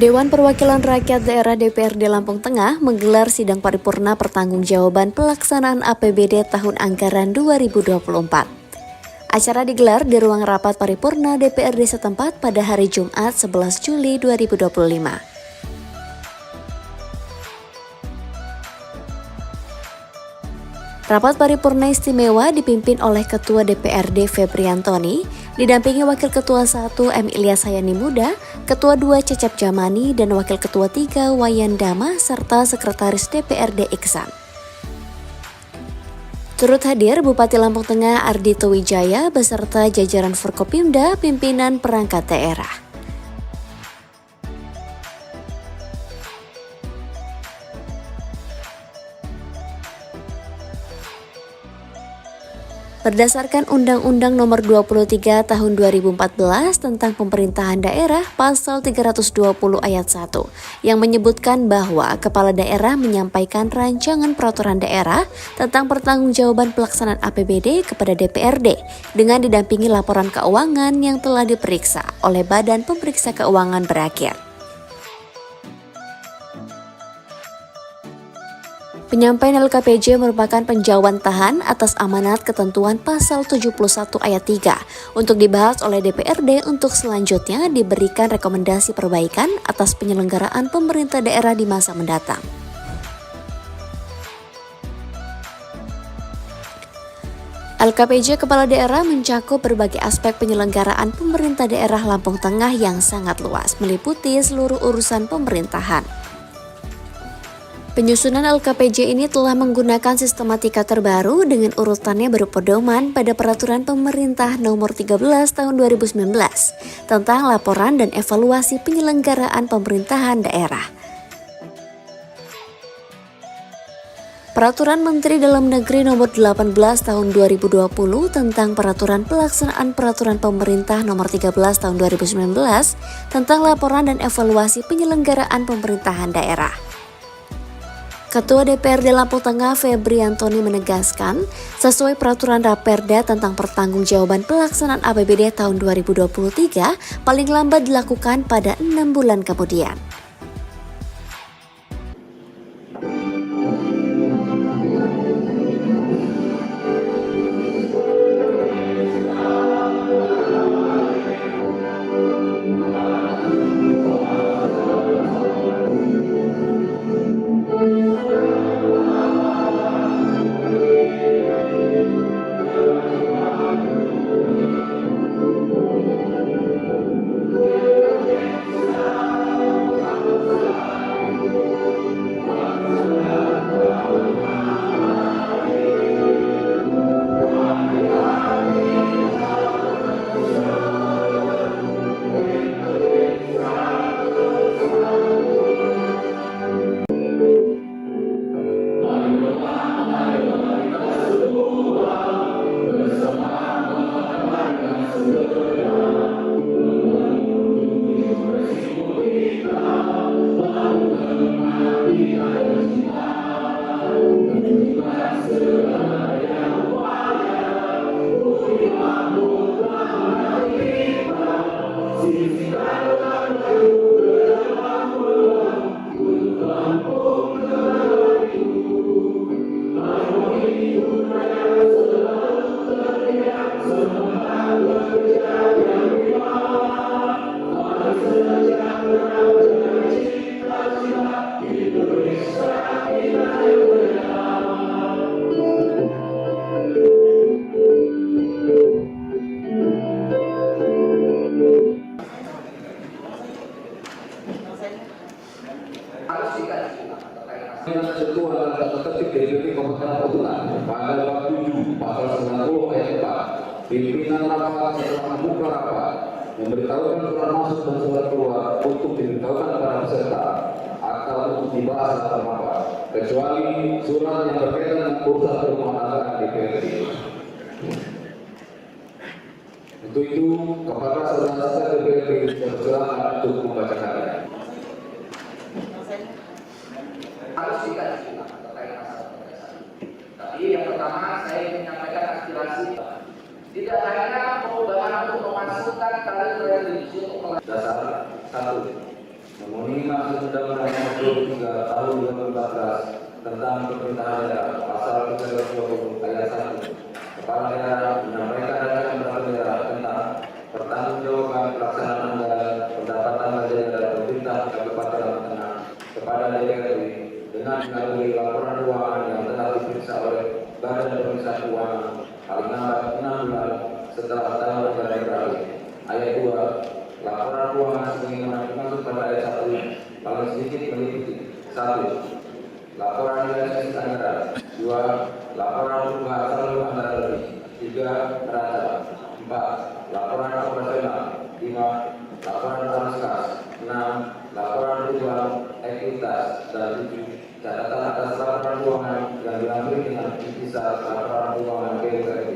Dewan Perwakilan Rakyat Daerah DPRD Lampung Tengah menggelar sidang paripurna pertanggungjawaban pelaksanaan APBD tahun anggaran 2024. Acara digelar di ruang rapat paripurna DPRD setempat pada hari Jumat 11 Juli 2025. Rapat paripurna istimewa dipimpin oleh Ketua DPRD Febri Antoni, didampingi Wakil Ketua 1 M. Ilyas Hayani Muda, Ketua 2 Cecep Jamani, dan Wakil Ketua 3 Wayan Dama, serta Sekretaris DPRD Iksan. Turut hadir Bupati Lampung Tengah Ardhito Wijaya beserta jajaran Forkopimda, pimpinan perangkat daerah. Berdasarkan Undang-Undang Nomor 23 Tahun 2014 tentang Pemerintahan Daerah Pasal 320 Ayat 1 yang menyebutkan bahwa Kepala Daerah menyampaikan rancangan peraturan daerah tentang pertanggungjawaban pelaksanaan APBD kepada DPRD dengan didampingi laporan keuangan yang telah diperiksa oleh Badan Pemeriksa Keuangan berakhir. Penyampaian LKPJ merupakan penjawantahan atas amanat ketentuan pasal 71 ayat 3 untuk dibahas oleh DPRD untuk selanjutnya diberikan rekomendasi perbaikan atas penyelenggaraan pemerintah daerah di masa mendatang. LKPJ Kepala Daerah mencakup berbagai aspek penyelenggaraan pemerintah daerah Lampung Tengah yang sangat luas, meliputi seluruh urusan pemerintahan. Penyusunan LKPJ ini telah menggunakan sistematika terbaru dengan urutannya berpedoman pada Peraturan Pemerintah Nomor 13 Tahun 2019 tentang laporan dan evaluasi penyelenggaraan pemerintahan daerah. Peraturan Menteri Dalam Negeri Nomor 18 Tahun 2020 tentang Peraturan Pelaksanaan Peraturan Pemerintah Nomor 13 Tahun 2019 tentang laporan dan evaluasi penyelenggaraan pemerintahan daerah. Ketua DPRD Lampung Tengah Febri Antoni menegaskan, sesuai peraturan Raperda tentang pertanggungjawaban pelaksanaan APBD tahun 2023 paling lambat dilakukan pada 6 bulan kemudian. Yang kedua adalah tata tertib DPP Kabupaten Natuna pada bab 7 pasal 90 ayat 4. Pimpinan rapat setelah membuka rapat memberitahukan surat masuk dan surat keluar untuk diberitahukan kepada peserta atau untuk dibahas dalam rapat, kecuali surat yang berkaitan dengan urusan rumah tangga DPRD. Untuk itu, kepada saudara-saudara DPRD bersilakan untuk membacakannya. Harus dikaji terkait masalah pemeriksaan. Tapi yang pertama saya ingin menyampaikan aspirasi tidak hanya perubahan untuk memasukkan tali religi untuk dasar 1 memenuhi maksud Undang-Undang Nomor 23 Tahun 2014 tentang Pemerintahan Daerah Pasal 320 Ayat 1. Kepala daerah menyampaikan akan peraturan daerah tentang pertanggungjawaban pelaksanaan anggaran pendapatan belanja daerah pemerintah Kabupaten Lampung Tengah kepada DPRD dengan melalui laporan keuangan yang telah diperiksa oleh Badan Pemeriksa Keuangan paling lambat 6 bulan setelah tahun anggaran berakhir. Ayat 2. Laporan keuangan sebagaimana dimaksud pada ayat 1 paling sedikit meliputi 1. Laporan nilai eksis anggaran. 2. Laporan perubahan saldo anggaran lebih. 3. Neraca. 4. Laporan operasional. 5. Laporan arus kas. 6. Laporan perubahan ekuitas. Dan 7. Catatan atas laporan keuangan yang dilampiri dengan intisar laporan keuangan BPRD.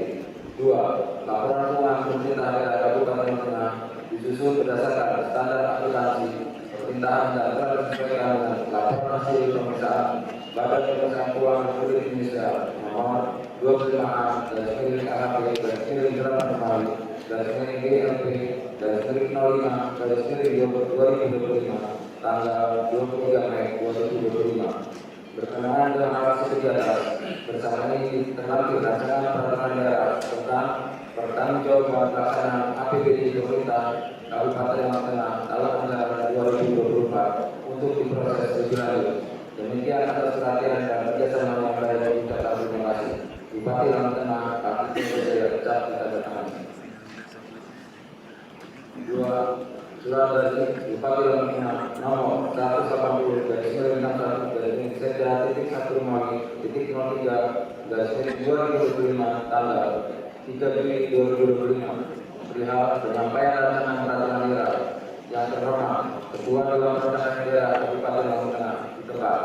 2. Laporan keuangan pemerintah daerah Kabupaten Tengah disusun berdasarkan standar akuntansi pemerintahan dan telah disesuaikan dengan laporan hasil pemeriksaan Badan Pemeriksa Keuangan Republik Indonesia nomor 25A dan KHP dan Draft Kembali dan GLP dan 05 dan 2025 tanggal 23 Mei 2025. Berkenaan dengan hal tersebut di atas, bersama ini terlampir rancangan peraturan daerah tentang pertanggungjawaban pelaksanaan APBD pemerintah Kabupaten Lampung Tengah dalam anggaran 2024 untuk diproses lebih lanjut. Demikian atas perhatian dan kerjasama yang baik dari ucapan terima kasih. Bupati Lampung Tengah, Pak Jaya Cat tanda tangan. 2. Surat dari Bupati Lampung Tengah nomor 180 dari 961 dari Sekda titik 1 Romawi titik 03 dari 2025 tanggal 3 Juli 2025 perihal penyampaian rancangan peraturan daerah yang terhormat Ketua Dewan Perwakilan Daerah Kabupaten Lampung Tengah di tempat.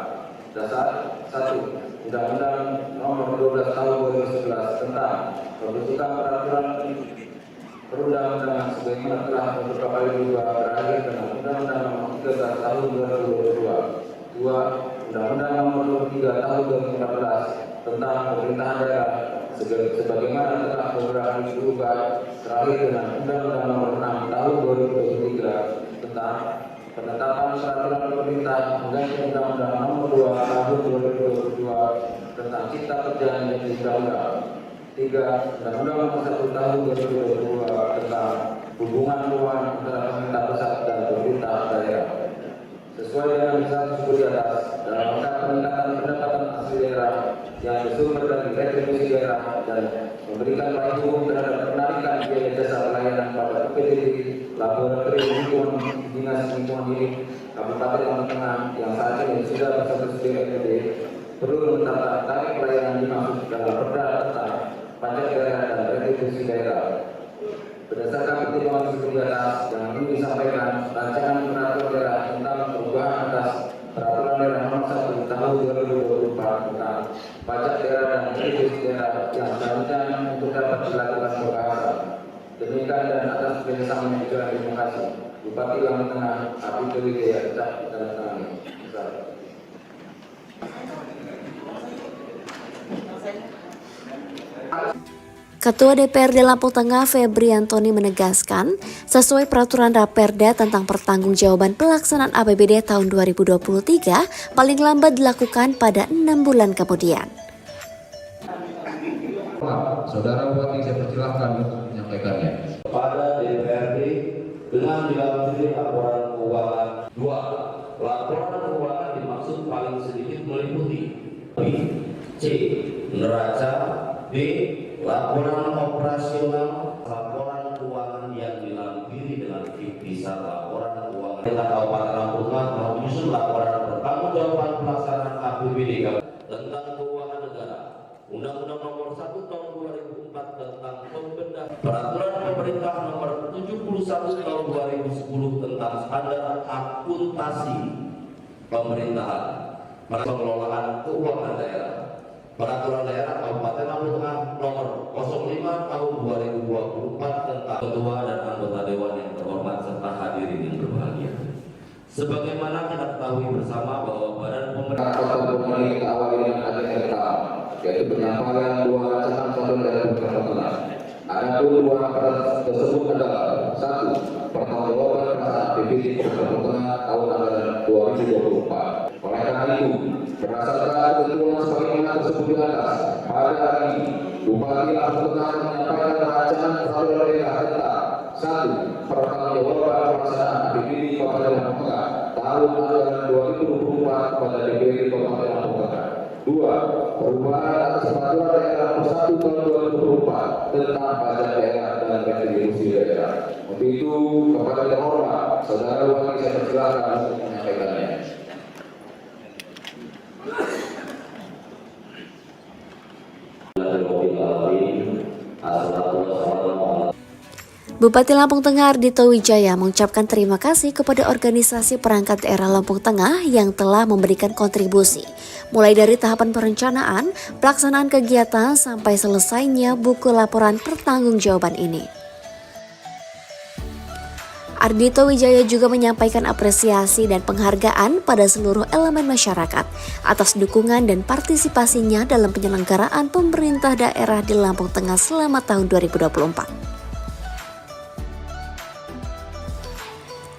Dasar 1. Undang-Undang Nomor 12 Tahun 2011 tentang pembentukan peraturan perundang-undangan sebagaimana telah beberapa kali berubah berakhir dengan Undang-Undang Nomor 13 Tahun 2022. 2. Undang-Undang Nomor 23 Tahun 2014 tentang pemerintahan daerah sebagaimana telah beberapa kali berubah terakhir dengan Undang-Undang Nomor 6 Tahun 2023 tentang penetapan peraturan pemerintah mengganti Undang-Undang Nomor 2 Tahun 2022 tentang Cipta Kerja dan Undang-Undang. 3. Undang-Undang Nomor 1 Tahun 2022 tentang hubungan keuangan antara pemerintah pusat dan pemerintah daerah. Sesuai dengan yang disebut di atas, dalam rangka peningkatan pendapatan asli daerah yang bersumber dari retribusi daerah dan memberikan payung hukum terhadap penarikan biaya jasa pelayanan pada UPTD Laboratorium Lingkungan Dinas Lingkungan Hidup Kabupaten Lampung Tengah yang saat ini sudah berstatus BPTD perlu menetapkan tarif pelayanan dimaksud dalam perda tentang pajak daerah dan retribusi daerah. Berdasarkan pertimbangan tersebut di atas yang ingin disampaikan, rancangan peraturan daerah tentang perubahan atas peraturan daerah nomor 1 tahun 2024 tentang pajak daerah dan retribusi daerah yang selanjutnya untuk dapat dilakukan pembahasan. Demikian dan atas kerjasama yang juga terima kasih. Bupati Lampung Tengah, Abdul Wijaya Cak tanda tangan. Ketua DPRD Lampung Tengah Febri Antoni menegaskan, sesuai peraturan Raperda tentang pertanggungjawaban pelaksanaan APBD tahun 2023 paling lambat dilakukan pada 6 bulan kemudian. Saudara Bupati, saya persilahkan untuk menyampaikannya. Pada DPRD dengan dilampiri laporan keuangan. 2. Laporan keuangan dimaksud paling sedikit meliputi C. Neraca. B. Laporan operasional. Laporan keuangan yang dilampiri dengan intisar laporan keuangan Pemerintah Kabupaten Lampung Tengah menyusun laporan pertanggungjawaban pelaksanaan APBD tentang keuangan negara. Undang-Undang Nomor 1 Tahun 2004 tentang pembendahan Peraturan Pemerintah Nomor 71 Tahun 2010 tentang standar akuntansi pemerintahan, pengelolaan keuangan daerah. Peraturan daerah Kabupaten Lampung Tengah Nomor 05 Tahun 2024 tentang ketua dan anggota dewan yang terhormat serta hadirin yang berbahagia. Sebagaimana kita ketahui bersama bahwa Badan Pemerintah kita awali dengan agenda pertama, yaitu penyampaian dua rancangan peraturan daerah Kabupaten Lampung Tengah. Adapun dua peraturan tersebut adalah: satu, pertanggungjawaban pelaksanaan APBD Kabupaten Tengah tahun anggaran 2024. Oleh karena itu, berdasarkan ketentuan sebagaimana tersebut di atas, pada hari ini Bupati Lampung Tengah menyampaikan rancangan peraturan daerah tentang: satu, pertanggungjawaban pelaksanaan APBD Kabupaten Lampung Tengah tahun anggaran 2024 kepada DPRD Kabupaten Lampung Tengah. Dua, perubahan atas peraturan daerah nomor 1 tahun 2024 tentang pajak daerah dan retribusi daerah. Untuk itu, kepada yang hormat, saudara Wali, saya persilakan untuk menyampaikannya. Bupati Lampung Tengah Ardhito Wijaya mengucapkan terima kasih kepada organisasi perangkat daerah Lampung Tengah yang telah memberikan kontribusi, mulai dari tahapan perencanaan, pelaksanaan kegiatan, sampai selesainya buku laporan pertanggungjawaban ini. Ardhito Wijaya juga menyampaikan apresiasi dan penghargaan pada seluruh elemen masyarakat atas dukungan dan partisipasinya dalam penyelenggaraan pemerintah daerah di Lampung Tengah selama tahun 2024.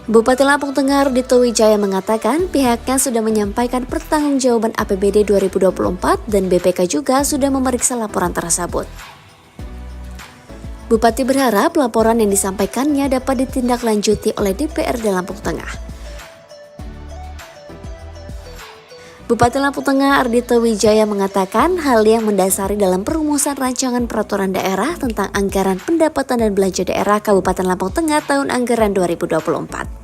Bupati Lampung Tengah Ardhito Wijaya mengatakan pihaknya sudah menyampaikan pertanggungjawaban APBD 2024 dan BPK juga sudah memeriksa laporan tersebut. Bupati berharap laporan yang disampaikannya dapat ditindaklanjuti oleh DPRD Lampung Tengah. Bupati Lampung Tengah Ardhito Wijaya mengatakan hal yang mendasari dalam perumusan rancangan peraturan daerah tentang anggaran pendapatan dan belanja daerah Kabupaten Lampung Tengah tahun anggaran 2024.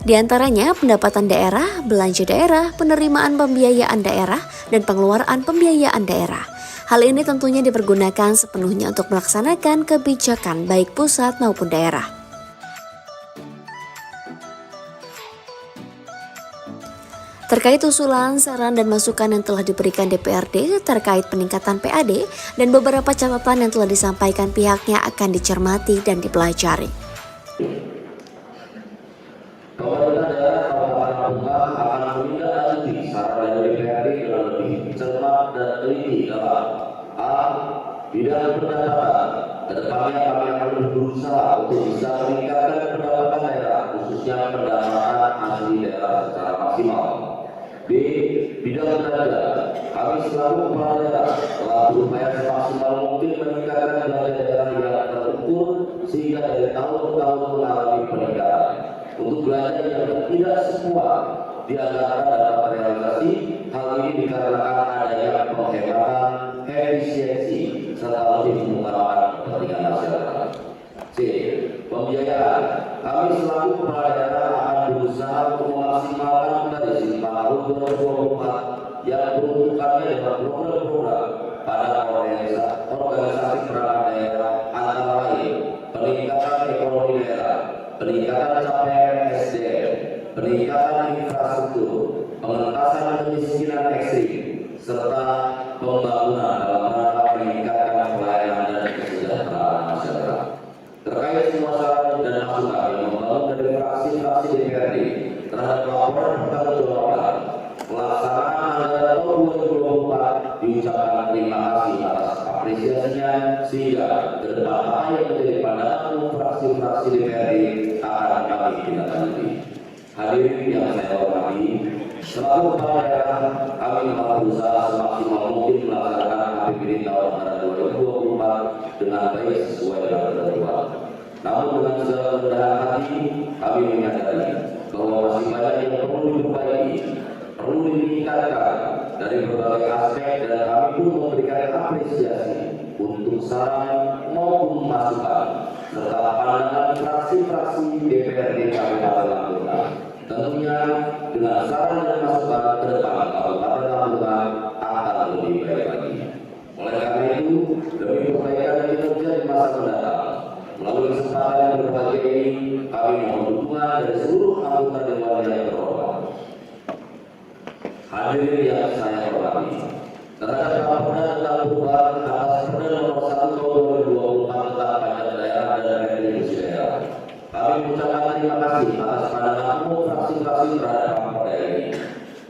Di antaranya pendapatan daerah, belanja daerah, penerimaan pembiayaan daerah, dan pengeluaran pembiayaan daerah. Hal ini tentunya dipergunakan sepenuhnya untuk melaksanakan kebijakan baik pusat maupun daerah. Terkait usulan, saran, dan masukan yang telah diberikan DPRD terkait peningkatan PAD dan beberapa catatan yang telah disampaikan pihaknya akan dicermati dan dipelajari. Pemerintah daerah Kabupaten Lampung Tengah akan menindaklanjuti saran dari DPRD dengan lebih cermat dan teliti dalam a. bidang pendapatan. Kedepannya kami akan berusaha untuk bisa meningkatkan pendapatan daerah, khususnya pendapatan asli daerah secara maksimal. B. Bidang belanja. Kami selaku kepala daerah telah berupaya semaksimal mungkin meningkatkan belanja daerah yang terukur sehingga dari tahun ke tahun mengalami peningkatan. Untuk belanja yang tidak semua dianggarkan dapat realisasi, hal ini dikarenakan adanya penghematan, efisiensi, serta lebih mengutamakan kepentingan masyarakat. C. Pembiayaan. Kami selaku kepala daerah akan berusaha untuk memaksimalkan dari simpan tahun 2024 yang peruntukannya dalam program-program pada organisasi perangkat daerah antara lain peningkatan ekonomi daerah, peningkatan capaian SDM, peningkatan infrastruktur, pengentasan kemiskinan ekstrim, serta pembangunan dalam rangka meningkatkan pelayanan dan kesejahteraan masyarakat. Terkait semua saran dan masukan yang membangun dari fraksi-fraksi DPRD terhadap laporan pertanggungjawaban pelaksanaan anggaran tahun 2024, diucapkan terima kasih atas apresiasinya, sehingga ke depan apa yang menjadi pandangan fraksi-fraksi DPRD akan kami tindaklanjuti. Hadirin yang saya hormati, selaku kepala daerah, kami telah berusaha semaksimal mungkin melaksanakan APBD tahun anggaran 2024 dengan baik sesuai dengan ketentuan. Namun dengan segala kerendahan hati, kami menyadari bahwa masih banyak yang perlu diperbaiki, perlu ditingkatkan dari berbagai aspek, dan kami pun memberikan apresiasi untuk saran maupun masukan serta pandangan fraksi-fraksi DPRD Kabupaten Lampung Tengah. Tentunya dengan saran dan masukan ke depan Kabupaten Lampung Tengah akan lebih baik lagi. Oleh karena itu, demi perbaikan kinerja di masa mendatang, melalui kesempatan yang berbahagia ini, kami mohon dukungan dari seluruh anggota Dewan yang terhormat. Hadirin yang saya hormati, terhadap laporan tentang perubahan atas Perda Nomor 1 Tahun 2024 tentang pajak daerah dan retribusi daerah, kami mengucapkan terima kasih atas pandangan umum fraksi-fraksi terhadap perda ini.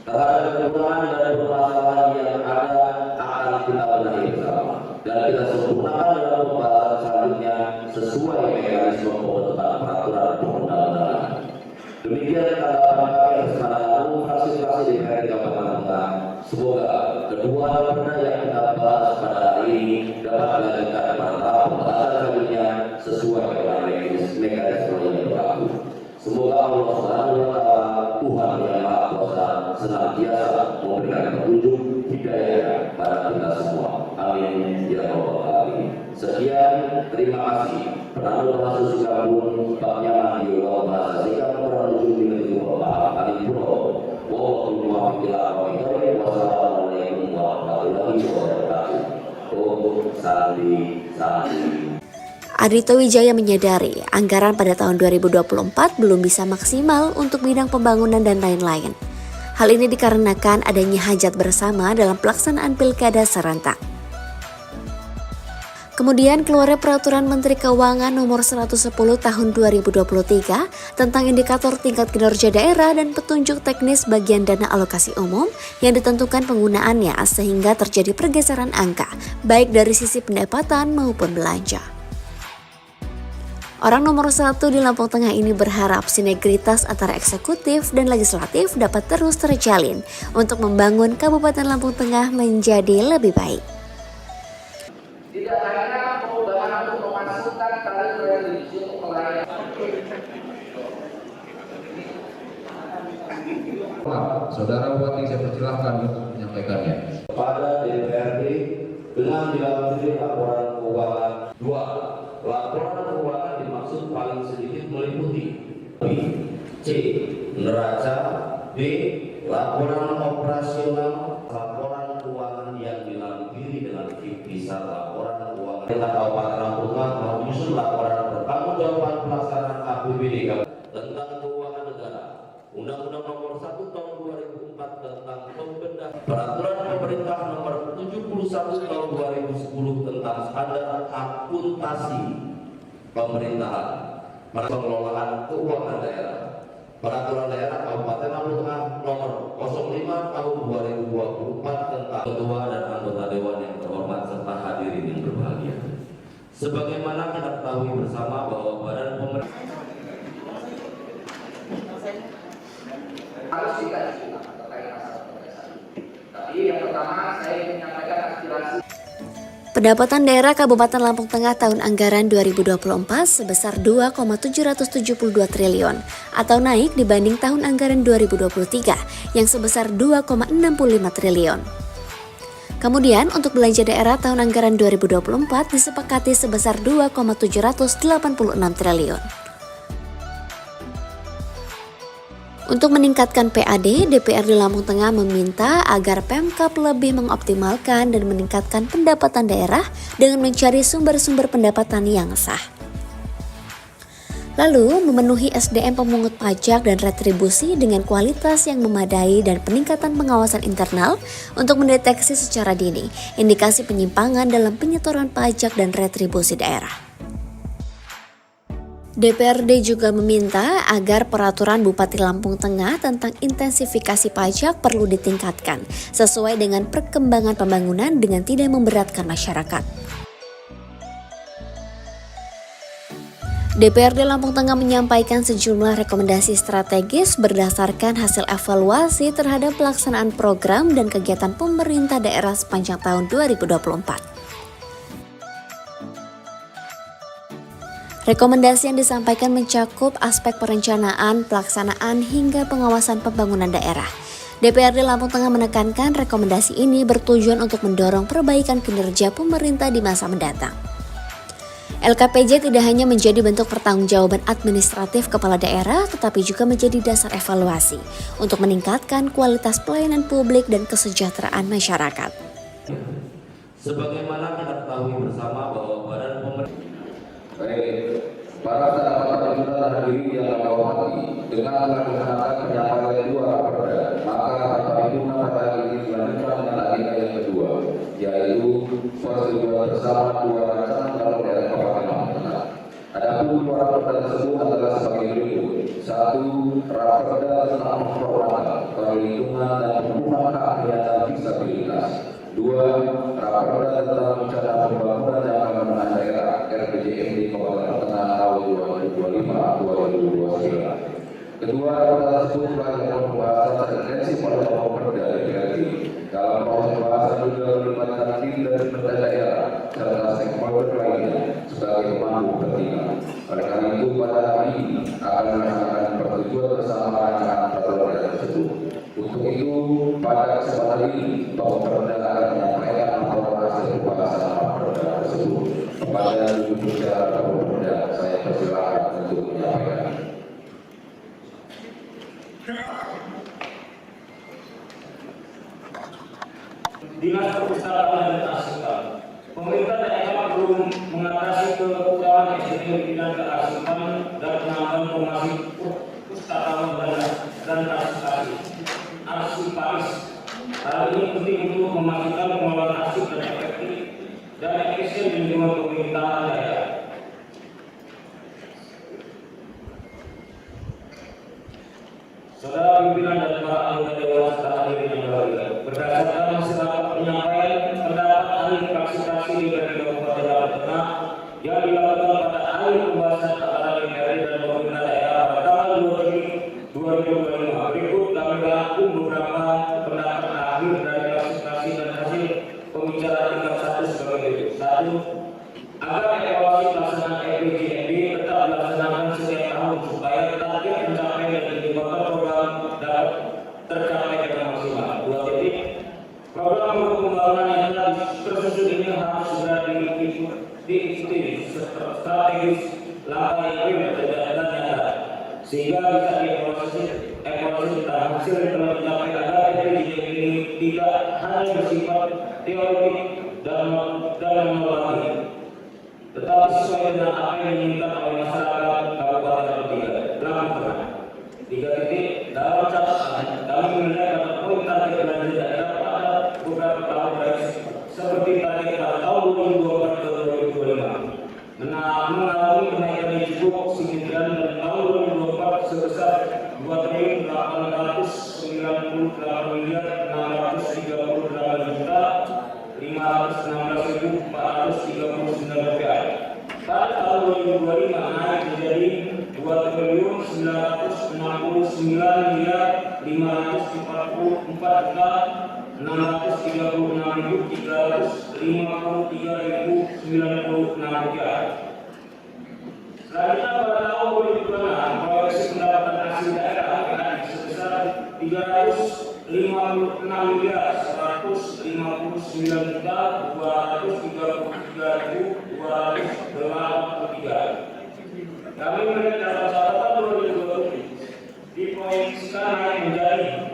terhadap kekurangan dan permasalahan yang ada akan kita benahi bersama dan kita sempurnakan dalam pembahasan selanjutnya sesuai mekanisme pembentukan peraturan perundang-undangan. Demikian tanggapan kami atas pandangan umum fraksi-fraksi DPRD Kabupaten Tengah. Semoga kedua perda yang kita bahas pada hari ini dapat dilanjutkan pada tahap pembahasan selanjutnya sesuai dengan mekanisme yang berlaku. Semoga Allah SWT, Tuhan yang Maha Kuasa, senantiasa memberikan petunjuk hidayah pada kita semua. Amin ya rabbal alamin. Sekian, terima kasih. Penandu bahasa Sikapun, Pak Nyaman Yoga bahasa Sikapun, Penandu Jumlah Bapak Amin Puro. Wassalamualaikum warahmatullahi wabarakatuh. Om Santi Santi. Adrito Wijaya menyadari anggaran pada tahun 2024 belum bisa maksimal untuk bidang pembangunan dan lain-lain. Hal ini dikarenakan adanya hajat bersama dalam pelaksanaan pilkada serentak. Kemudian keluarnya Peraturan Menteri Keuangan Nomor 110 Tahun 2023 tentang indikator tingkat kinerja daerah dan petunjuk teknis bagian dana alokasi umum yang ditentukan penggunaannya sehingga terjadi pergeseran angka, baik dari sisi pendapatan maupun belanja. Orang nomor 1 di Lampung Tengah ini berharap sinergitas antara eksekutif dan legislatif dapat terus terjalin untuk membangun Kabupaten Lampung Tengah menjadi lebih baik. Tidak hanya perubahan untuk memasukkan tali religi untuk melayani. Saudara Bupati, saya persilahkan untuk menyampaikannya. Kepada DPRD dengan dilakukan laporan keuangan. 2. Laporan keuangan dimaksud paling sedikit meliputi C. Neraca. B. Laporan operasional. Laporan keuangan yang dilampiri dengan kisah laporan keuangan. Kabupaten Lampung Tengah menyusun laporan pertanggungjawaban pelaksanaan APBD tentang keuangan negara. Undang-Undang Nomor 1 Tahun 2004 tentang pembedahan Peraturan Pemerintah Nomor 71 Tahun 2010 tentang standar akuntansi pemerintahan, pengelolaan keuangan daerah, Peraturan Daerah Kabupaten Lampung Tengah Nomor 05 Tahun 2024 tentang ketua dan anggota dewan yang terhormat serta hadirin yang berbahagia. Sebagaimana kita ketahui bersama bahwa Badan Pemerintah Harus dikaji terkait masalah pembebasan. Tapi yang pertama saya ingin menyampaikan aspirasi. Pendapatan daerah Kabupaten Lampung Tengah tahun anggaran 2024 sebesar 2,772 triliun atau naik dibanding tahun anggaran 2023 yang sebesar 2,65 triliun. Kemudian untuk belanja daerah tahun anggaran 2024 disepakati sebesar 2,786 triliun. Untuk meningkatkan PAD, DPRD Lampung Tengah meminta agar Pemkab lebih mengoptimalkan dan meningkatkan pendapatan daerah dengan mencari sumber-sumber pendapatan yang sah. Lalu, memenuhi SDM pemungut pajak dan retribusi dengan kualitas yang memadai dan peningkatan pengawasan internal untuk mendeteksi secara dini indikasi penyimpangan dalam penyetoran pajak dan retribusi daerah. DPRD juga meminta agar peraturan Bupati Lampung Tengah tentang intensifikasi pajak perlu ditingkatkan sesuai dengan perkembangan pembangunan dengan tidak memberatkan masyarakat. DPRD Lampung Tengah menyampaikan sejumlah rekomendasi strategis berdasarkan hasil evaluasi terhadap pelaksanaan program dan kegiatan pemerintah daerah sepanjang tahun 2024. Rekomendasi yang disampaikan mencakup aspek perencanaan, pelaksanaan, hingga pengawasan pembangunan daerah. DPRD Lampung Tengah menekankan rekomendasi ini bertujuan untuk mendorong perbaikan kinerja pemerintah di masa mendatang. LKPJ tidak hanya menjadi bentuk pertanggungjawaban administratif kepala daerah, tetapi juga menjadi dasar evaluasi untuk meningkatkan kualitas pelayanan publik dan kesejahteraan masyarakat. Sebagaimana kita ketahui bersama bahwa Badan Pemerintah para sahabat kita hadirin yang kami hormati, dengan melaksanakan penyampaian dua perda, maka rapat paripurna pada hari ini dilanjutkan dengan agenda yang kedua, yaitu persetujuan bersama dua rancangan dalam daerah Kabupaten Lampung Tengah. Adapun dua perda tersebut adalah sebagai berikut: 1. Raperda tentang memperoleh perlindungan dan rencana pembangunan jangka menengah daerah RPJMD Kabupaten Tengah tahun 2025-2029. Kedua, pada tersebut melakukan pembahasan intensif pada Perda DPRD. Dalam proses pembahasan juga melibatkan tim dari pemerintah daerah serta stakeholder lainnya sebagai pemangku kepentingan. Oleh karena itu, pada hari ini akan melaksanakan persetujuan bersama rancangan peraturan tersebut. Untuk itu, pada kesempatan ini, Perda akan menyampaikan laporan hasil pembahasan Perda tersebut. Kepada juru bicara Perda, saya persilakan untuk menyampaikan. Dinas Perpustakaan dan Kearsipan. Pemerintah daerah perlu mengatasi kekurangan SDM di bidang kearsipan dan penambahan formasi pustakawan dan arsiparis. Hal ini penting untuk memastikan pengelolaan arsip dan efektif dan efisien di lingkungan pemerintahan daerah. Saudara pimpinan dan para anggota dewan serta hadirin yang berbahagia, berdasarkan hasil rapat penyampaian pendapat ahli praksi-praksi DPRD Kabupaten Jawa Tengah yang dilakukan pada ahli pembahasan antara DPRD dan pemerintah daerah pada tanggal 2 Juli 2025. Berikut kami rangkum beberapa pendapat akhir dari praksi-praksi dan hasil pembicaraan tingkat 1 sebagai berikut. 1. Agar evaluasi pelaksanaan RPJMD tetap dilaksanakan setiap tahun supaya target pencapaian dan indikator program dapat tercapai dengan maksimal. 2. Program pembangunan yang telah tersusun ini harus segera diikuti strategis langkah yang dan nyata sehingga bisa dievaluasi tentang hasil yang telah dicapai agar RPJMD ini tidak hanya bersifat teoretik dan menolongi, tetapi sesuai dengan apa yang diinginkan oleh masyarakat Kabupaten Lampung. 3. Dalam catatan kami menilai pada poin target belanja daerah pada beberapa tahun baik seperti target pada tahun 2024 ke 2025 mengalami kenaikan yang cukup signifikan dan tahun 2024 sebesar 2.898.538.516.439 rupiah. Pada tahun 2025 naik menjadi 2.944.636.353.096 rupiah. Selanjutnya pada tahun 2026 proyeksi pendapatan asli daerah sebesar 356.133.283. Kami melihat dalam catatan 2027 diproyeksikan naik menjadi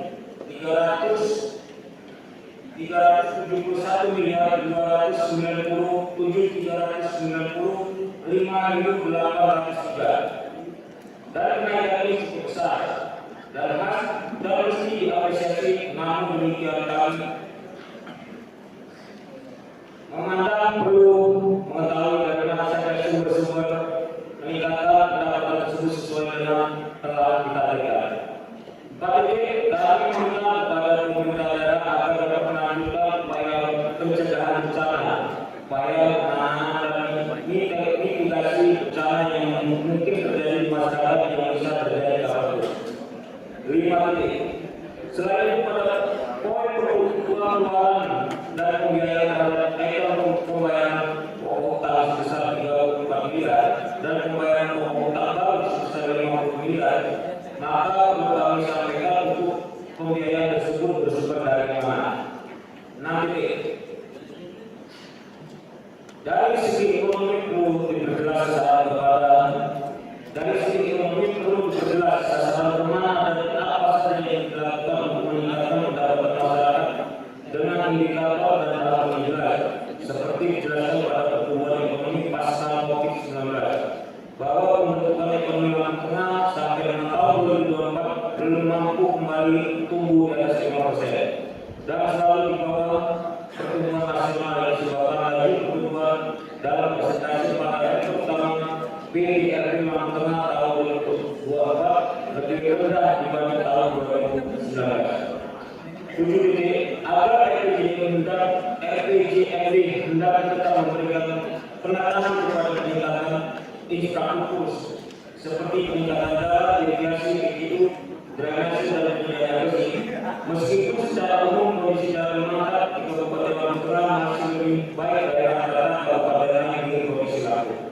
390.390.5.803 dan kenaikan ini cukup besar dan mesti diapresiasi. Namun demikian kami memandang perlu mengetahui dari mana saja sumber-sumber peningkatan pendapatan tersebut sesuai dengan telah kita berikan. 4. Kami meminta kepada pemerintah daerah agar dapat melanjutkan upaya pencegahan bencana, upaya penanganan dan mitigasi bencana yang mungkin terjadi di masyarakat yang bisa terjadi kapanpun. 5. Selain pada poin pengeluaran dan pembiayaan terhadap pembayaran pokok utang sebesar 34 miliar dan pembayaran pokok utang baru sebesar 50 miliar, maka perlu kami sampaikan untuk pembiayaan tersebut bersumber dari mana. 6. Dari sisi ekonomi perlu diperjelas sasaran kemana dan apa saja yang dilakukan untuk meningkatkan pendapatan masyarakat dengan indikator dan hal yang jelas seperti dijelaskan pada pertumbuhan ekonomi pasca COVID-19 bahwa pembentukan ekonomi Lampung Tengah sampai dengan tahun 2024 belum mampu kembali tumbuh di atas 5% dan selalu di bawah pertumbuhan nasional yang disebabkan lagi pertumbuhan dalam persentase pada terutama PDRB Lampung Tengah tahun 2024 lebih rendah dibanding tahun 2019. agar RPJMD hendak tetap memberikan penatasan kepada peningkatan indikator kurs seperti peningkatan darah, irigasi, hidup, drainase dan penyaluran bersih. Meskipun secara umum kondisi jalan meningkat di Kabupaten Bandung Tengah masih lebih baik dari rata-rata kabupaten yang di Provinsi Lampung.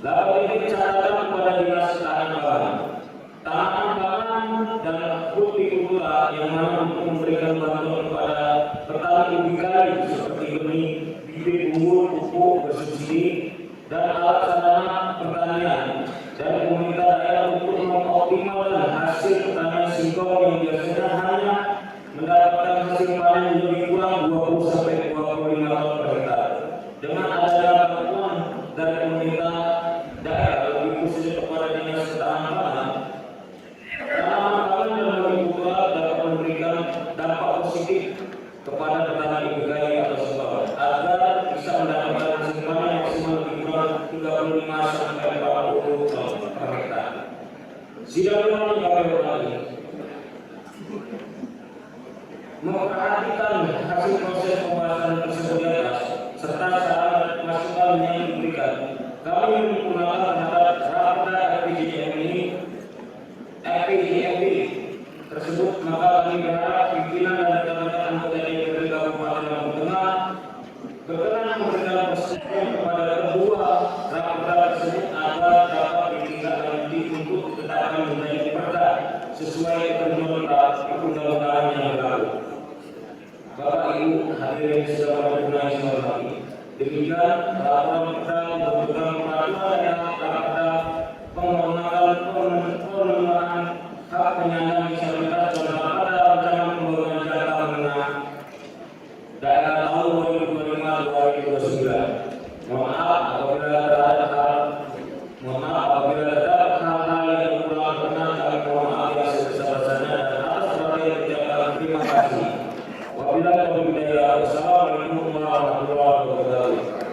Lalu ini catatan kepada Dinas Ketahanan Pangan. Tanaman pangan dan hortikultura yang mana untuk memberikan bantuan kepada petani ubi kayu seperti benih, bibit unggul, pupuk bersubsidi dan alat sarana pertanian dan pemerintah daerah untuk mengoptimalkan hasil pertanian singkong yang biasanya hanya mendapatkan hasil panen lebih kurang 20 sampai 25 ton per hektar. Dengan adanya bantuan dari pemerintah daerah lebih khususnya kepada Dinas Ketahanan Pangan, tanaman pangan dan hortikultura dapat memberikan dampak positif kepada petani ubi kayu atau singkong agar bisa mendapatkan hasil panen maksimal lebih kurang 35 sampai 40 ton per hektar. Sidang ulang KPU lagi memperhatikan hasil proses pembahasan tersebut di atas serta saran masukan yang diberikan. Kami menyempurnakan terhadap raperda RPJMD tersebut, maka kami berharap pimpinan dan rekan-rekan anggota DPRD Kabupaten Bandung Tengah berkenan memberikan persetujuan kepada kedua raperda tersebut agar dapat ditindaklanjuti untuk ditetapkan menjadi perda sesuai ketentuan perundang-undangan yang berlaku. Bapak Ibu hadirin sedang berkenan yang saya hormati. Demikian laporan perda pembentukan peraturan daerah raperda pengembangan hak penyandang disabilitas dan raperda rencana pembangunan jangka menengah daerah tahun 2025-2029. Mohon maaf apabila terdapat hal-hal yang kurang berkenan, kami mohon maaf yang sebesar-besarnya dan atas perhatian yang diucapkan terima kasih. Wabillahi taufiq wal hidayah. Wassalamualaikum warahmatullahi wabarakatuh.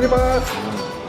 Terima kasih.